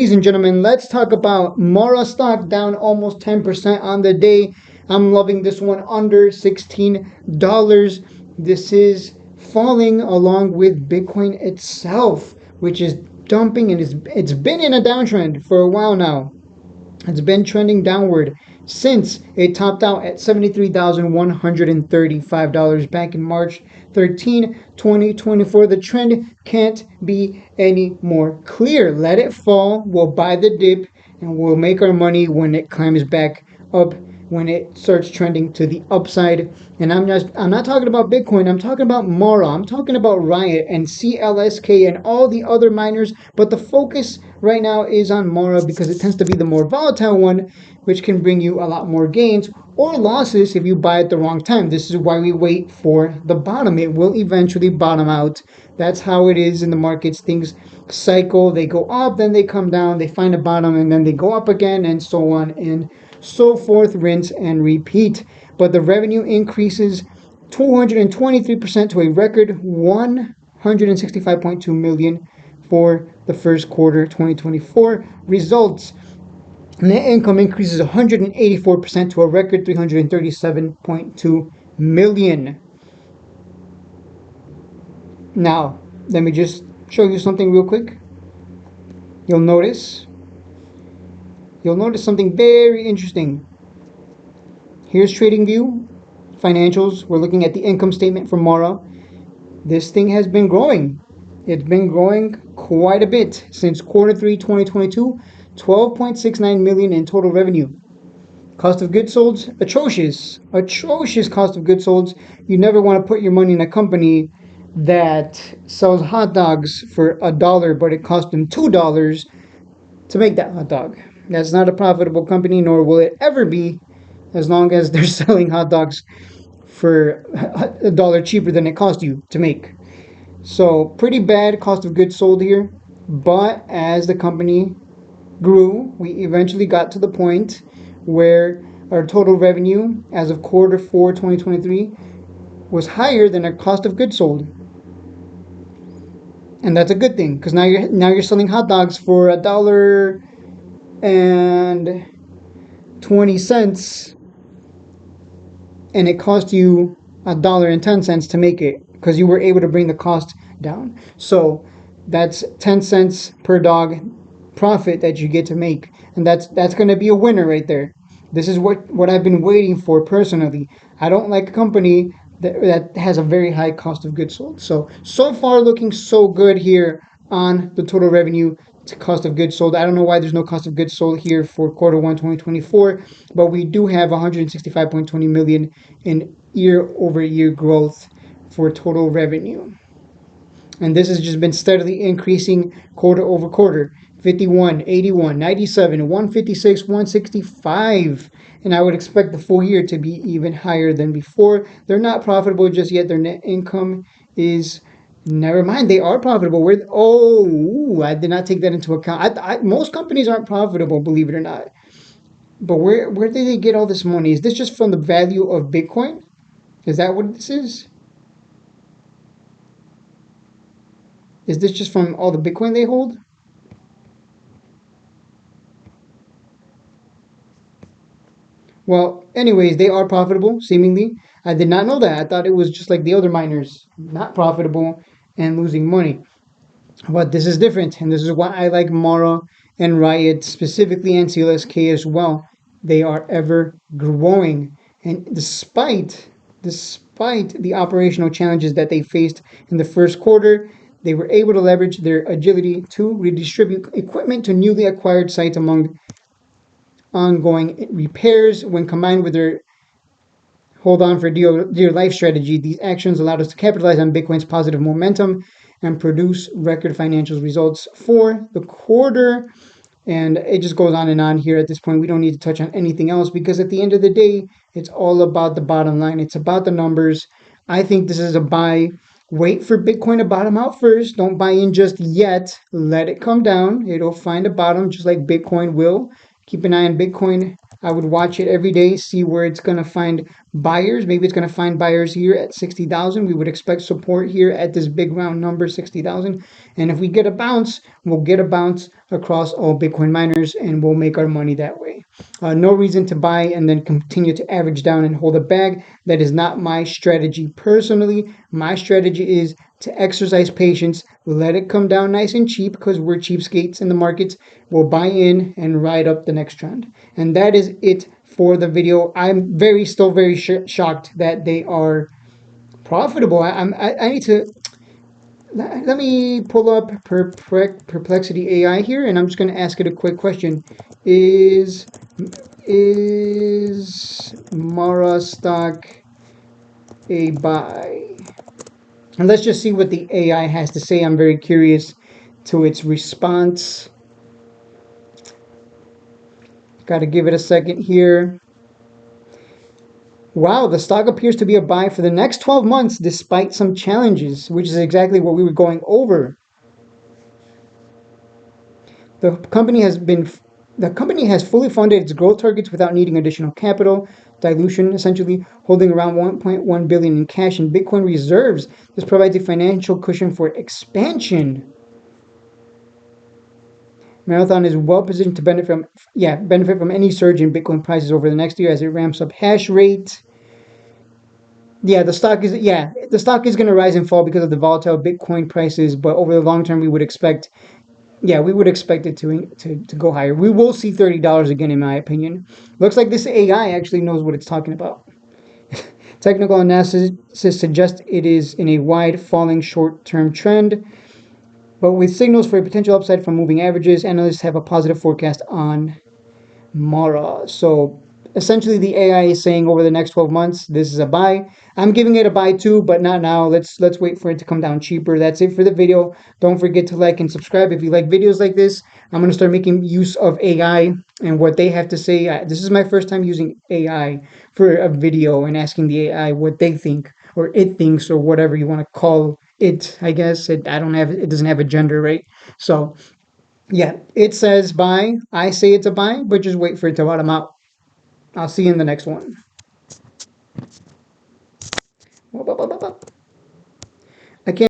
Ladies and gentlemen, let's talk about Mora stock down almost 10% on the day. I'm loving this one under $16. This is falling along with Bitcoin itself, which is dumping, and it's been in a downtrend for a while now. It's been trending downward since it topped out at $73,135 back in March 13, 2024. The trend can't be any more clear. Let it fall. We'll buy the dip and we'll make our money when it climbs back up, when it starts trending to the upside. And I'm not talking about Bitcoin, I'm talking about Mora, I'm talking about Riot and CLSK and all the other miners, but the focus right now is on Mora because it tends to be the more volatile one, which can bring you a lot more gains or losses if you buy at the wrong time. This is why we wait for the bottom. It will eventually bottom out. That's how it is in the markets. Things cycle, they go up, then they come down, they find a bottom, and then they go up again, and so on and so forth, rinse and repeat. But the revenue increases 223% to a record 165.2 million for the first quarter 2024 results. Net income increases 184% to a record 337.2 million. Now, let me just show you something real quick. You'll notice something very interesting. Here's TradingView financials. We're looking at the income statement for Mora. This thing has been growing. It's been growing quite a bit since quarter 3 2022. 12.69 million in total revenue. Cost of goods sold, atrocious cost of goods sold. You never want to put your money in a company that sells hot dogs for $1, but it cost them $2 to make that hot dog. That's not a profitable company, nor will it ever be, as long as they're selling hot dogs for $1 cheaper than it cost you to make. So pretty bad cost of goods sold here. But as the company grew, we eventually got to the point where our total revenue as of quarter 4 2023 was higher than our cost of goods sold. And that's a good thing, because now you're selling hot dogs for $1.20, and it cost you $1.10 to make it, because you were able to bring the cost down. So that's 10 cents per dog profit that you get to make, and that's going to be a winner right there. This is what I've been waiting for personally. I don't like a company that has a very high cost of goods sold. So far looking so good here on the total revenue to cost of goods sold. I don't know why there's no cost of goods sold here for quarter 1 2024, but we do have 165.20 million in year-over-year growth for total revenue. And this has just been steadily increasing quarter over quarter. 51, 81, 97, 156, 165. And I would expect the full year to be even higher than before. They're not profitable just yet. Their net income is, never mind, they are profitable. I did not take that into account. Most companies aren't profitable, believe it or not. But where did they get all this money? Is this just from the value of Bitcoin? Is that what this is? Is this just from all the Bitcoin they hold? Well, anyways, they are profitable, seemingly. I did not know that. I thought it was just like the other miners, not profitable and losing money. But this is different, and this is why I like Mara and Riot specifically, and CLSK as well. They are ever growing, and despite the operational challenges that they faced in the first quarter, they were able to leverage their agility to redistribute equipment to newly acquired sites among ongoing repairs. When combined with their hold on for dear life strategy, these actions allowed us to capitalize on Bitcoin's positive momentum and produce record financial results for the quarter. And it just goes on and on here. At this point, we don't need to touch on anything else, because at the end of the day, it's all about the bottom line. It's about the numbers. I think this is a buy. Wait for Bitcoin to bottom out first. Don't buy in just yet. Let it come down. It'll find a bottom just like Bitcoin will. Keep an eye on Bitcoin. I would watch it every day, see where it's going to find buyers. Maybe it's going to find buyers here at 60,000. We would expect support here at this big round number, 60,000. And if we get a bounce, we'll get a bounce across all Bitcoin miners and we'll make our money that way. No reason to buy and then continue to average down and hold a bag. That is not my strategy personally. My strategy is to exercise patience, let it come down nice and cheap because we're cheapskates in the markets. We'll buy in and ride up the next trend. And that is it for the video. I'm still very shocked that they are profitable. I need to let me pull up Perplexity AI here, and I'm just going to ask it a quick question. Is Mara stock a buy? And let's just see what the AI has to say. I'm very curious to its response. Got to give it a second here. Wow, the stock appears to be a buy for the next 12 months despite some challenges, which is exactly what we were going over. The company has been the company has fully funded its growth targets without needing additional capital, dilution, essentially holding around 1.1 billion in cash and Bitcoin reserves. This provides a financial cushion for expansion. Marathon is well positioned to benefit from any surge in Bitcoin prices over the next year as it ramps up hash rate. The stock is going to rise and fall because of the volatile Bitcoin prices, but over the long term, we would expect it to go higher. We will see $30 again, in my opinion. Looks like this AI actually knows what it's talking about. Technical analysis suggests it is in a wide falling short-term trend, but with signals for a potential upside from moving averages, analysts have a positive forecast on Mara. So essentially, the AI is saying over the next 12 months, this is a buy. I'm giving it a buy too, but not now. Let's wait for it to come down cheaper. That's it for the video. Don't forget to like and subscribe if you like videos like this. I'm gonna start making use of AI and what they have to say. This is my first time using AI for a video and asking the AI what they think or it thinks or whatever you want to call it. I guess it doesn't have a gender, right? So it says buy. I say it's a buy, but just wait for it to bottom out. I'll see you in the next one.